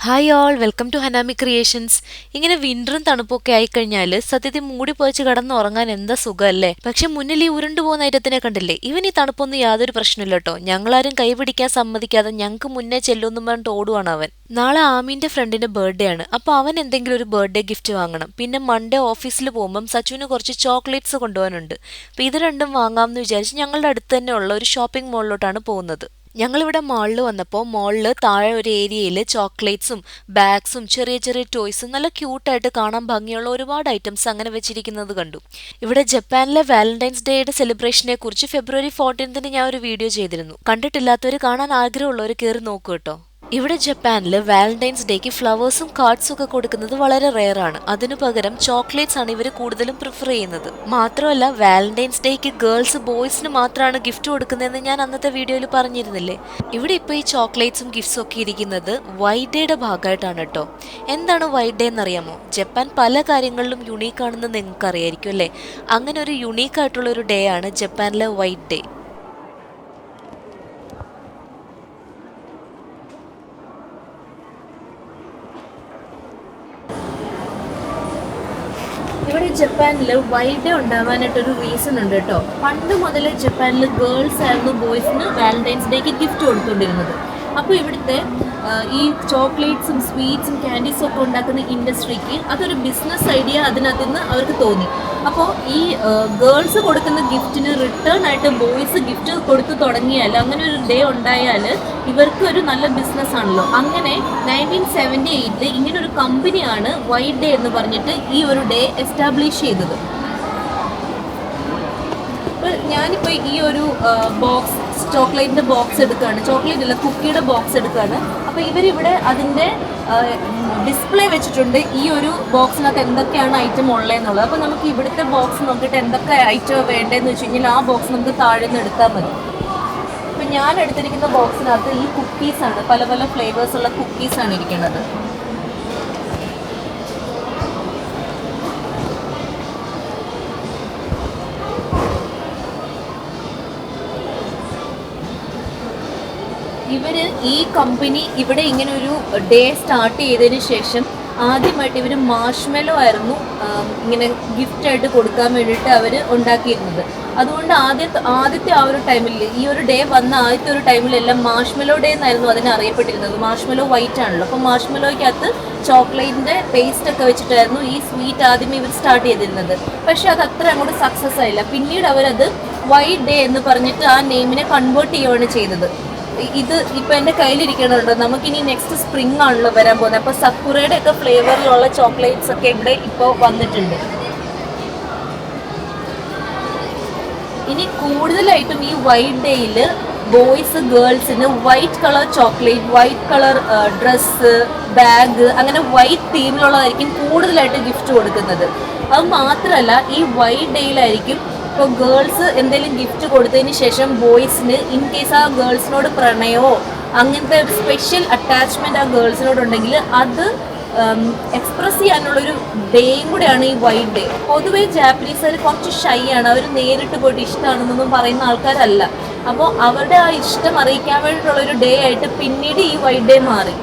Hi all welcome to Hanami creations. ഇങ്ങനെ വിന്ററും തണുപ്പൊക്കെ ആയിക്കഴിഞ്ഞാൽ സത്യത്തിൽ മൂടി പൊതച്ച് കിടന്നുറങ്ങാൻ എന്താ സുഖമല്ലേ. പക്ഷെ മുന്നിൽ ഈ ഉരുണ്ടു പോകുന്ന ഐറ്റത്തിനെ കണ്ടില്ലേ? ഇവൻ ഈ തണുപ്പൊന്നും യാതൊരു പ്രശ്നമില്ല കേട്ടോ. ഞങ്ങളാരും കൈപിടിക്കാൻ സമ്മതിക്കാതെ ഞങ്ങൾക്ക് മുന്നേ ചെല്ലുമെന്നും പറഞ്ഞിട്ട് ഓടുവാണ് അവൻ. നാളെ ആമീന്റെ ഫ്രണ്ടിന്റെ ബർത്ത്ഡേ ആണ്. അപ്പൊ അവൻ എന്തെങ്കിലും ഒരു ബർത്ത്ഡേ ഗിഫ്റ്റ് വാങ്ങണം. പിന്നെ മൺഡേ ഓഫീസിൽ പോകുമ്പം സച്ചുവിന് കുറച്ച് ചോക്ലേറ്റ്സ് കൊണ്ടുപോകാനുണ്ട്. അപ്പൊ ഇത് രണ്ടും വാങ്ങാമെന്ന് വിചാരിച്ച് ഞങ്ങളുടെ അടുത്ത് തന്നെ ഉള്ള ഒരു ഷോപ്പിംഗ് മോളിലോട്ടാണ് പോകുന്നത്. ഞങ്ങളിവിടെ മാളിൽ വന്നപ്പോൾ മാളിൽ താഴെ ഒരു ഏരിയയിൽ ചോക്ലേറ്റ്സും ബാഗ്സും ചെറിയ ചെറിയ ടോയ്സും നല്ല ക്യൂട്ടായിട്ട് കാണാൻ ഭംഗിയുള്ള ഒരുപാട് ഐറ്റംസ് അങ്ങനെ വെച്ചിരിക്കുന്നത് കണ്ടു. ഇവിടെ ജപ്പാനിലെ വാലന്റൈൻസ് ഡേയുടെ സെലിബ്രേഷനെ കുറിച്ച് ഫെബ്രുവരി 14 ഞാൻ ഒരു വീഡിയോ ചെയ്തിരുന്നു. കണ്ടിട്ടില്ലാത്തവർ കാണാൻ ആഗ്രഹമുള്ളവർ കയറി നോക്കൂ കേട്ടോ. ഇവിടെ ജപ്പാനിൽ വാലന്റൈൻസ് ഡേക്ക് ഫ്ലവേഴ്സും കാർഡ്സും ഒക്കെ കൊടുക്കുന്നത് വളരെ റെയർ ആണ്. അതിനു പകരം ചോക്ലേറ്റ്സ് ആണ് ഇവർ കൂടുതലും പ്രിഫർ ചെയ്യുന്നത്. മാത്രമല്ല വാലന്റൈൻസ് ഡേക്ക് ഗേൾസ് ബോയ്സിന് മാത്രമാണ് ഗിഫ്റ്റ് കൊടുക്കുന്നതെന്ന് ഞാൻ അന്നത്തെ വീഡിയോയിൽ പറഞ്ഞിരുന്നില്ലേ. ഇവിടെ ഇപ്പോൾ ഈ ചോക്ലേറ്റ്സും ഗിഫ്റ്റ്സും ഒക്കെ ഇരിക്കുന്നത് വൈറ്റ് ഡേയുടെ ഭാഗമായിട്ടാണ് കേട്ടോ. എന്താണ് വൈറ്റ് ഡേ എന്നറിയാമോ? ജപ്പാൻ പല കാര്യങ്ങളിലും യുണീക്ക് ആണെന്ന് നിങ്ങൾക്ക് അറിയായിരിക്കും അല്ലേ. അങ്ങനെ ഒരു യുണീക്ക് ആയിട്ടുള്ള ഒരു ഡേ ആണ് ജപ്പാനിലെ വൈറ്റ് ഡേ. ഇവിടെ ജപ്പാനിൽ വൈറ്റ് ഡേ ഉണ്ടാവാനായിട്ടൊരു റീസൺ ഉണ്ട് കേട്ടോ. പണ്ട് മുതലേ ജപ്പാനിൽ ഗേൾസ് ആയിരുന്നു ബോയ്സിന് വാലന്റൈൻസ് ഡേക്ക് ഗിഫ്റ്റ് കൊടുത്തുകൊണ്ടിരുന്നത്. അപ്പോൾ ഇവിടുത്തെ ഈ ചോക്ലേറ്റ്സും സ്വീറ്റ്സും ക്യാൻഡീസും ഒക്കെ ഉണ്ടാക്കുന്ന ഇൻഡസ്ട്രിക്ക് അതൊരു ബിസിനസ് ഐഡിയ അതിനകത്ത് നിന്ന് അവർക്ക് തോന്നി. അപ്പോൾ ഈ ഗേൾസ് കൊടുക്കുന്ന ഗിഫ്റ്റിന് റിട്ടേൺ ആയിട്ട് ബോയ്സ് ഗിഫ്റ്റ് കൊടുത്തു തുടങ്ങിയാൽ, അങ്ങനെ ഒരു ഡേ ഉണ്ടായാൽ ഇവർക്ക് ഒരു നല്ല ബിസിനസ് ആണല്ലോ. അങ്ങനെ 1978 ഇങ്ങനെ ഒരു കമ്പനിയാണ് വൈറ്റ് ഡേ എന്ന് പറഞ്ഞിട്ട് ഈ ഒരു ഡേ എസ്റ്റാബ്ലിഷ് ചെയ്തത്. അപ്പോൾ ഞാനിപ്പോൾ ഈ ഒരു ബോക്സ് ചോക്ലേറ്റിൻ്റെ ബോക്സ് എടുക്കുകയാണ്. ചോക്ലേറ്റ് അല്ല, കുക്കിയുടെ ബോക്സ് എടുക്കുകയാണ്. അപ്പോൾ ഇവരിവിടെ അതിൻ്റെ ഡിസ്പ്ലേ വെച്ചിട്ടുണ്ട് ഈ ഒരു ബോക്സിനകത്ത് എന്തൊക്കെയാണ് ഐറ്റം ഉള്ളതെന്നുള്ളത്. അപ്പോൾ നമുക്ക് ഇവിടുത്തെ ബോക്സ് നോക്കിയിട്ട് എന്തൊക്കെ ഐറ്റം വേണ്ടതെന്ന് വെച്ച് കഴിഞ്ഞാൽ ആ ബോക്സ് നമുക്ക് താഴെ നിന്ന് എടുത്താൽ മതി. അപ്പോൾ ഞാൻ എടുത്തിരിക്കുന്ന ബോക്സിനകത്ത് ഈ കുക്കീസാണ്, പല പല ഫ്ലേവേഴ്സുള്ള കുക്കീസാണ് ഇരിക്കുന്നത്. ഇവർ ഈ കമ്പനി ഇവിടെ ഇങ്ങനെ ഒരു ഡേ സ്റ്റാർട്ട് ചെയ്തതിന് ശേഷം ആദ്യമായിട്ട് ഇവർ മാഷ്മെലോ ആയിരുന്നു ഇങ്ങനെ ഗിഫ്റ്റായിട്ട് കൊടുക്കാൻ വേണ്ടിയിട്ട് അവർ ഉണ്ടാക്കിയിരുന്നത്. അതുകൊണ്ട് ആദ്യത്തെ ആ ഒരു ടൈമിൽ, ഈ ഒരു ഡേ വന്ന ആദ്യത്തെ ഒരു ടൈമിലെല്ലാം മാഷ്മെലോ ഡേ എന്നായിരുന്നു അതിനെ അറിയപ്പെട്ടിരുന്നത്. മാഷ്മെലോ വൈറ്റ് ആണല്ലോ. അപ്പോൾ മാഷ്മെലോയ്ക്കകത്ത് ചോക്ലേറ്റിൻ്റെ പേസ്റ്റ് ഒക്കെ വെച്ചിട്ടായിരുന്നു ഈ സ്വീറ്റ് ആദ്യമേ ഇവർ സ്റ്റാർട്ട് ചെയ്തിരുന്നത്. പക്ഷേ അത് അത്ര അങ്ങോട്ട് സക്സസ് ആയില്ല. പിന്നീട് അവരത് വൈറ്റ് ഡേ എന്ന് പറഞ്ഞിട്ട് ആ നെയിമിനെ കൺവേർട്ട് ചെയ്യുകയാണ് ചെയ്തത്. ഇത് ഇപ്പം എൻ്റെ കയ്യിലിരിക്കണുണ്ട്. നമുക്കിനി നെക്സ്റ്റ് സ്പ്രിംഗ് ആണല്ലോ വരാൻ പോകുന്നത്. അപ്പോൾ സക്കുറയുടെ ഒക്കെ ഫ്ലേവറിലുള്ള ചോക്ലേറ്റ്സ് ഒക്കെ ഇവിടെ ഇപ്പോൾ വന്നിട്ടുണ്ട്. ഇനി കൂടുതലായിട്ടും ഈ വൈറ്റ് ഡേയിൽ ബോയ്സ് ഗേൾസിന് white colour chocolate, white colour dress, bag, അങ്ങനെ വൈറ്റ് തീമിലുള്ളതായിരിക്കും കൂടുതലായിട്ട് ഗിഫ്റ്റ് കൊടുക്കുന്നത്. അത് മാത്രമല്ല ഈ വൈറ്റ് ഡേയിലായിരിക്കും ഇപ്പോൾ ഗേൾസ് എന്തെങ്കിലും ഗിഫ്റ്റ് കൊടുത്തതിന് ശേഷം ബോയ്സിന് ഇൻ കേസ് ആ ഗേൾസിനോട് പ്രണയമോ അങ്ങനത്തെ ഒരു സ്പെഷ്യൽ അറ്റാച്ച്മെൻറ്റ് ആ ഗേൾസിനോടുണ്ടെങ്കിൽ അത് എക്സ്പ്രസ് ചെയ്യാനുള്ളൊരു ഡേയും കൂടെയാണ് ഈ വൈറ്റ് ഡേ. പൊതുവേ ജാപ്പനീസുകാർ കുറച്ച് ഷൈ ആണ്. അവർ നേരിട്ട് പോയിട്ട് ഇഷ്ടമാണെന്നൊന്നും പറയുന്ന ആൾക്കാരല്ല. അപ്പോൾ അവരുടെ ആ ഇഷ്ടം അറിയിക്കാൻ വേണ്ടിയിട്ടുള്ളൊരു ഡേ ആയിട്ട് പിന്നീട് ഈ വൈറ്റ് ഡേ മാറി.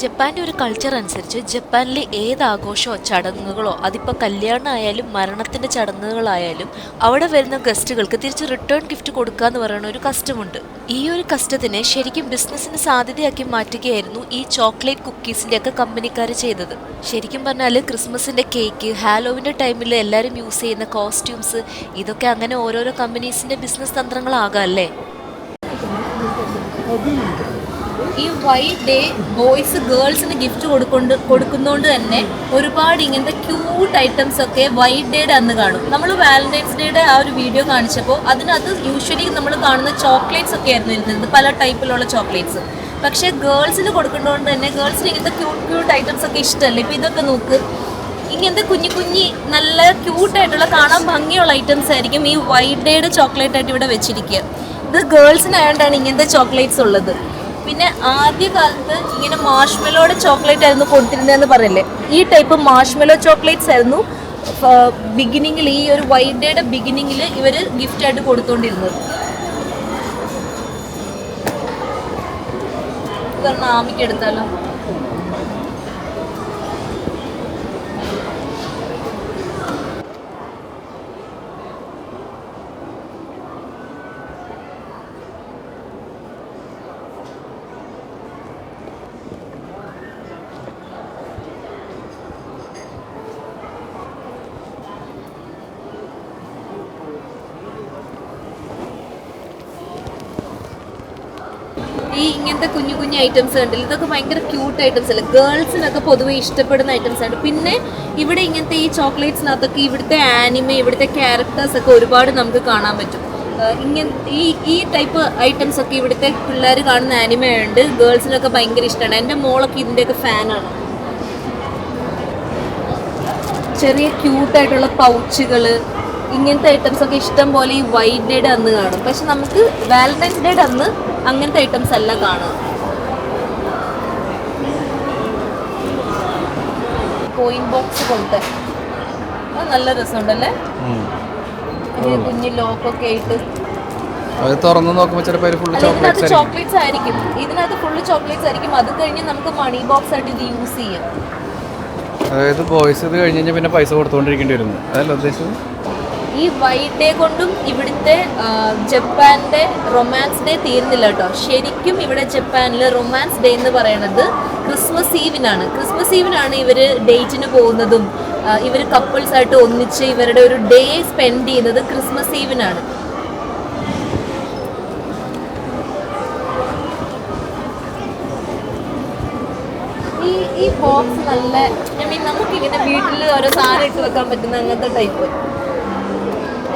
ജപ്പാന്റെ ഒരു കൾച്ചർ അനുസരിച്ച് ജപ്പാനിലെ ഏത് ആഘോഷമോ ചടങ്ങുകളോ, അതിപ്പോൾ കല്യാണം ആയാലും മരണത്തിന്റെ ചടങ്ങുകളായാലും അവിടെ വരുന്ന ഗസ്റ്റുകൾക്ക് തിരിച്ച് റിട്ടേൺ ഗിഫ്റ്റ് കൊടുക്കുക എന്ന് പറയുന്ന ഒരു കസ്റ്റമുണ്ട്. ഈ ഒരു കസ്റ്റത്തിനെ ശരിക്കും ബിസിനസ്സിന് സാധ്യതയാക്കി മാറ്റുകയായിരുന്നു ഈ ചോക്ലേറ്റ് കുക്കീസിന്റെ ഒക്കെ കമ്പനിക്കാർ ചെയ്തത്. ശരിക്കും പറഞ്ഞാൽ ക്രിസ്മസിന്റെ കേക്ക്, ഹാലോവിന്റെ ടൈമിൽ എല്ലാവരും യൂസ് ചെയ്യുന്ന കോസ്റ്റ്യൂംസ്, ഇതൊക്കെ അങ്ങനെ ഓരോരോ കമ്പനീസിന്റെ ബിസിനസ് തന്ത്രങ്ങളാകാം അല്ലേ. ഈ വൈറ്റ് ഡേ ബോയ്സ് ഗേൾസിന് ഗിഫ്റ്റ് കൊടുക്കുന്നതുകൊണ്ട് തന്നെ ഒരുപാട് ഇങ്ങനത്തെ ക്യൂട്ട് ഐറ്റംസ് ഒക്കെ വൈറ്റ് ഡേയുടെ അന്ന് കാണും. നമ്മൾ വാലന്റൈൻസ് ഡേയുടെ ആ ഒരു വീഡിയോ കാണിച്ചപ്പോൾ അതിനകത്ത് യൂഷ്വലി നമ്മൾ കാണുന്ന ചോക്ലേറ്റ്സ് ഒക്കെ ആയിരുന്നു ഇരുന്നത്, പല ടൈപ്പിലുള്ള ചോക്ലേറ്റ്സ്. പക്ഷേ ഗേൾസിന് കൊടുക്കുന്നതുകൊണ്ട് തന്നെ ഗേൾസിന് ഇങ്ങനത്തെ ക്യൂട്ട് ഐറ്റംസ് ഒക്കെ ഇഷ്ടമല്ലേ. ഇപ്പോൾ ഇതൊക്കെ നോക്ക്, ഇങ്ങനത്തെ കുഞ്ഞി നല്ല ക്യൂട്ടായിട്ടുള്ള കാണാൻ ഭംഗിയുള്ള ഐറ്റംസ് ആയിരിക്കും ഈ വൈറ്റ് ഡേയുടെ ചോക്ലേറ്റ് ആയിട്ട് ഇവിടെ വെച്ചിരിക്കുക. ഇത് ഗേൾസിനായതുകൊണ്ടാണ് ഇങ്ങനത്തെ ചോക്ലേറ്റ്സ് ഉള്ളത്. പിന്നെ ആദ്യകാലത്ത് ഇങ്ങനെ മാഷ്മെലോയുടെ ചോക്ലേറ്റ് ആയിരുന്നു കൊടുത്തിരുന്നതെന്ന് പറയല്ലേ. ഈ ടൈപ്പ് മാഷ്മെലോ ചോക്ലേറ്റ്സ് ആയിരുന്നു ബിഗിനിങ്ങിൽ, ഈ ഒരു വൈറ്റ് ഡേയുടെ ബിഗിനിങ്ങിൽ ഇവർ ഗിഫ്റ്റായിട്ട് കൊടുത്തുകൊണ്ടിരുന്നത്. ആമിക്ക് എടുത്താലോ. ഇങ്ങനത്തെ കുഞ്ഞു കുഞ്ഞു ഐറ്റംസ് കണ്ടില്ല, ഇതൊക്കെ ഭയങ്കര ക്യൂട്ട് ഐറ്റംസ് അല്ലേ, ഗേൾസിനൊക്കെ പൊതുവെ ഇഷ്ടപ്പെടുന്ന ഐറ്റംസ് ആണ്. പിന്നെ ഇവിടെ ഇങ്ങനത്തെ ഈ ചോക്ലേറ്റ്സിനകത്തൊക്കെ ഇവിടുത്തെ ആനിമെ, ഇവിടുത്തെ ക്യാരക്ടേഴ്സ് ഒക്കെ ഒരുപാട് നമുക്ക് കാണാൻ പറ്റും. ഈ ടൈപ്പ് ഐറ്റംസ് ഒക്കെ ഇവിടുത്തെ പിള്ളേർ കാണുന്ന ആനിമ ഉണ്ട്, ഗേൾസിനൊക്കെ ഭയങ്കര ഇഷ്ടമാണ്. എൻ്റെ മോളൊക്കെ ഇതിൻ്റെയൊക്കെ ഫാനാണ്. ചെറിയ ക്യൂട്ടായിട്ടുള്ള പൗച്ചുകൾ, ഇങ്ങനത്തെ ഐറ്റംസ് ഒക്കെ ഇഷ്ടം പോലെ ഈ വൈറ്റ് ഡേയുടെ അന്ന് കാണും. പക്ഷെ നമുക്ക് വാലന്റൈൻസ് ഡേയുടെ അന്ന് അങ്ങനത്തെ ഐറ്റംസ് എല്ലാം കാണും. കോയിൻ ബോക്സ് പോലത്തെ അത് നല്ല രസമുണ്ടല്ലേ, കുഞ്ഞു ലോക്കൊക്കെ ആയിട്ട്. ഇതിനകത്ത് ചോക്ലേറ്റ്സ് ആയിരിക്കും, ഇതിനകത്ത് ഫുള്ള് ചോക്ലേറ്റ്സ് ആയിരിക്കും. അത് കഴിഞ്ഞ് നമുക്ക് മണി ബോക്സ് ആയിട്ട് ഇത് യൂസ് ചെയ്യാം. അതായത് ബോയ്സ് ഇത് കഴിഞ്ഞ് കഴിഞ്ഞാൽ പിന്നെ പൈസ കൊടുത്തുകൊണ്ടിരിക്കേണ്ടി വരുന്നു, അതല്ല ഉദ്ദേശിച്ചത്. ഈ വൈറ്റ് ഡേ കൊണ്ടും ഇവിടുത്തെ ജപ്പാന്റെ റൊമാൻസ് ഡേ തീർന്നില്ല കേട്ടോ. ശരിക്കും ഇവിടെ ജപ്പാനിൽ റൊമാൻസ് ഡേ എന്ന് പറയുന്നത് ക്രിസ്മസ് ഈവിനാണ്. ക്രിസ്മസ് ഈവിനാണ് ഇവർ ഡേറ്റിന് പോകുന്നതും ഇവർ കപ്പിൾസ് ആയിട്ട് ഒന്നിച്ച് ഇവരുടെ ഒരു ഡേ സ്പെൻഡ് ചെയ്യുന്നത് ക്രിസ്മസ് ഈവിനാണ്. ഈ ബോക്സ് നല്ല, ഐ മീൻ നമുക്കിങ്ങനെ വീട്ടിൽ ഓരോ സാധനം ഇട്ട് വെക്കാൻ പറ്റുന്ന അങ്ങനത്തെ ടൈപ്പ്,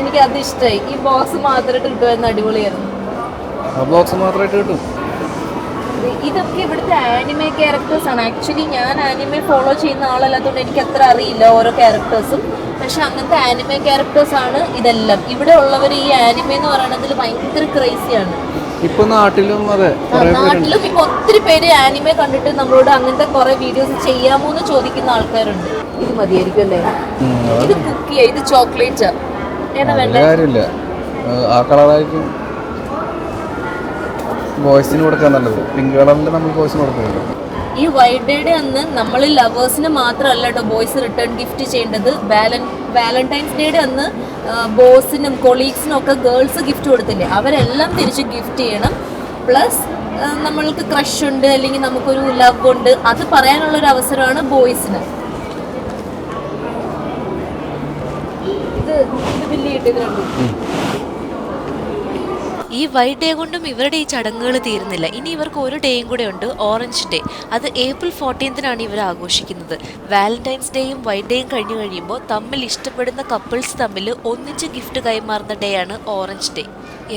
എനിക്ക് അത് ഇഷ്ടമായി. ഈ ബോക്സ് മാത്രമായിട്ട് കിട്ടുമായിരുന്നു, അടിപൊളിയായിരുന്നു. ഇതൊക്കെ ഇവിടുത്തെ ആനിമെ ക്യാരക്ടേഴ്സ് ആണ്. ആക്ച്വലി ഞാൻ ആനിമെ ഫോളോ ചെയ്യുന്ന ആളല്ലാത്തതുകൊണ്ട് എനിക്ക് അത്ര അറിയില്ല ഓരോ ക്യാരക്ടേഴ്സും. പക്ഷെ അങ്ങനത്തെ ആനിമെ ക്യാരക്ടേഴ്സ് ആണ് ഇതെല്ലാം. ഇവിടെ ഉള്ളവർ ഈ ആനിമെ എന്ന് പറയുന്നതിൽ ഭയങ്കര ക്രേസിയാണ്. നാട്ടിലും ഇപ്പൊ ഒത്തിരി പേര് ആനിമെ കണ്ടിട്ട് നമ്മളോട് അങ്ങനത്തെ കുറെ വീഡിയോസ് ചെയ്യാമോ എന്ന് ചോദിക്കുന്ന ആൾക്കാരുണ്ട്. ഇത് മതിയായിരിക്കും അല്ലേ? ഇത് കുക്കിയാ, ഇത് ചോക്ലേറ്റ്. ഏതാ വേണ്ട? ആ കളറായിരിക്കും ബോയ്സിന് കൊടുക്കാൻ നല്ലത്. പിങ്ക് കളറിൽ നമ്മൾ ബോയ്സിന് കൊടുക്കുന്നുണ്ട്. ഈ വൈറ്റ് ഡേയുടെ അന്ന് നമ്മൾ ലവേഴ്സിന് മാത്രമല്ല കേട്ടോ ബോയ്സ് റിട്ടേൺ ഗിഫ്റ്റ് ചെയ്യേണ്ടത്. വാലന്റൈൻസ് ഡേയുടെ അന്ന് ബോസിനും കൊളീഗ്സിനും ഒക്കെ ഗേൾസ് ഗിഫ്റ്റ് കൊടുത്തില്ലേ, അവരെല്ലാം തിരിച്ച് ഗിഫ്റ്റ് ചെയ്യണം. പ്ലസ് നമ്മൾക്ക് ക്രഷ് ഉണ്ട് അല്ലെങ്കിൽ നമുക്കൊരു ലവ് ഉണ്ട്, അത് പറയാനുള്ളൊരു അവസരമാണ് ബോയ്സിന്. ഇത് വലിയ കിട്ടിയതുണ്ട്. ഈ വൈറ്റ് ഡേ കൊണ്ടും ഇവരുടെ ഈ ചടങ്ങുകൾ തീരുന്നില്ല. ഇനി ഇവർക്ക് ഒരു ഡേയും കൂടെ ഉണ്ട്, ഓറഞ്ച് ഡേ. അത് April 14 ഇവർ ആഘോഷിക്കുന്നത്. വാലന്റൈൻസ് ഡേയും വൈറ്റ് ഡേയും കഴിഞ്ഞു കഴിയുമ്പോൾ തമ്മിൽ ഇഷ്ടപ്പെടുന്ന കപ്പിൾസ് തമ്മിൽ ഒന്നിച്ച് ഗിഫ്റ്റ് കൈമാറുന്ന ഡേ ആണ് ഓറഞ്ച് ഡേ.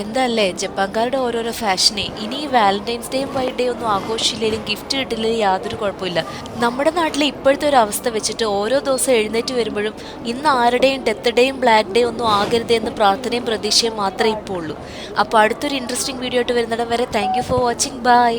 എന്തല്ലേ ജപ്പാൻകാരുടെ ഓരോരോ ഫാഷനെ. ഇനി ഈ വാലന്റൈൻസ് ഡേയും വൈറ്റ് ഡേ ഒന്നും ആഘോഷിച്ചില്ലെങ്കിലും ഗിഫ്റ്റ് കിട്ടില്ലെങ്കിലും യാതൊരു കുഴപ്പമില്ല. നമ്മുടെ നാട്ടിലെ ഇപ്പോഴത്തെ ഒരു അവസ്ഥ വെച്ചിട്ട് ഓരോ ദിവസം എഴുന്നേറ്റ് വരുമ്പോഴും ഇന്ന് ആരുടെയും ഡെത്ത് ഡേയും ബ്ലാക്ക് ഡേ ഒന്നും ആകരുതേ എന്ന് പ്രാർത്ഥനയും പ്രതീക്ഷയും മാത്രമേ ഇപ്പോൾ ഉള്ളൂ. അപ്പോൾ അടുത്തൊരു ഇൻട്രസ്റ്റിംഗ് വീഡിയോ ആയിട്ട് വരുന്നിടം വരെ thank you for watching. By.